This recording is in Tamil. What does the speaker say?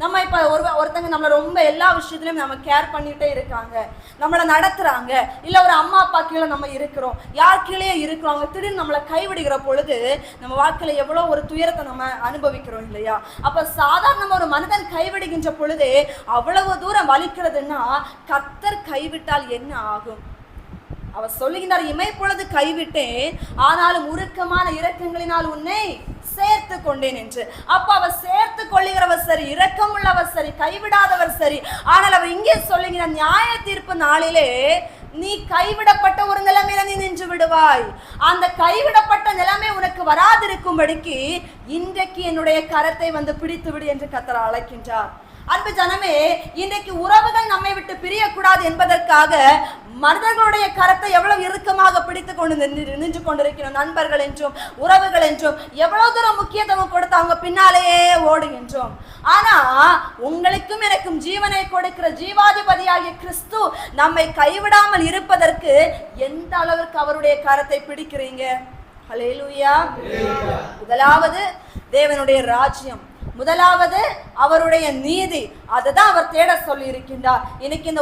நம்ம இப்போ ஒருத்தங்க நம்மளை ரொம்ப எல்லா விஷயத்துலையும் நம்ம கேர் பண்ணிகிட்டே இருக்காங்க, நம்மளை நடத்துகிறாங்க, இல்லை ஒரு அம்மா அப்பா கீழே நம்ம இருக்கிறோம், யார் கீழே இருக்கிறோம், அவங்க திடீர்னு நம்மளை கைவிடுகிற பொழுது நம்ம வாழ்க்கையில் எவ்வளோ ஒரு துயரத்தை நம்ம அனுபவிக்கிறோம் இல்லையா? அப்போ சாதாரண ஒரு மனிதன் கைவிடுகின்ற பொழுது அவ்வளவு தூரம் வலிக்கிறதுன்னா கர்த்தர் கைவிட்டால் என்ன ஆகும்? அவர் சொல்லுகின்றார், இமைப்பொழுது கைவிட்டேன், ஆனாலும் உருக்கமான இரக்கங்களினால் உன்னை சேர்த்து கொண்டேன் என்று. அப்ப அவர் சேர்த்து கொள்ளுகிறவர் சரி, இரக்கம் உள்ளவர் சரி, கைவிடாதவர் சரி. ஆனால் அவர் இங்கே சொல்லுகிற நியாய தீர்ப்பு நாளிலே நீ கைவிடப்பட்ட ஒரு நிலைமையில நீ நின்று விடுவாய். அந்த கைவிடப்பட்ட நிலைமை உனக்கு வராதிருக்கும்படிக்கு இன்றைக்கு என்னுடைய கரத்தை வந்து பிடித்து விடு என்று கர்த்தர் அழைக்கின்றார். அன்பு ஜனமே, இன்றைக்கு உறவுகள் நம்மை விட்டு பிரியக்கூடாது என்பதற்காக மனிதர்களுடைய கரத்தை எவ்வளவு இறுக்கமாக பிடித்து கொண்டு நின்று கொண்டிருக்கிறோம். நண்பர்கள் என்றும் உறவுகள் என்றும் எவ்வளவு தூரம் முக்கியத்துவம் கொடுத்து அவங்க பின்னாலேயே ஓடுகின்றோம். ஆனா உங்களுக்கும் எனக்கும் ஜீவனை கொடுக்கிற ஜீவாதிபதியாகிய கிறிஸ்து நம்மை கைவிடாமல் இருப்பதற்கு எந்த அளவிற்கு அவருடைய கரத்தை பிடிக்கிறீங்க? ஹல்லேலூயா. முதலாவது தேவனுடைய ராஜ்யம், முதலாவது அவருடைய நீதி, அதை தான் அவர் தேட சொல்லி இருக்கின்றார். இன்னைக்கு இந்த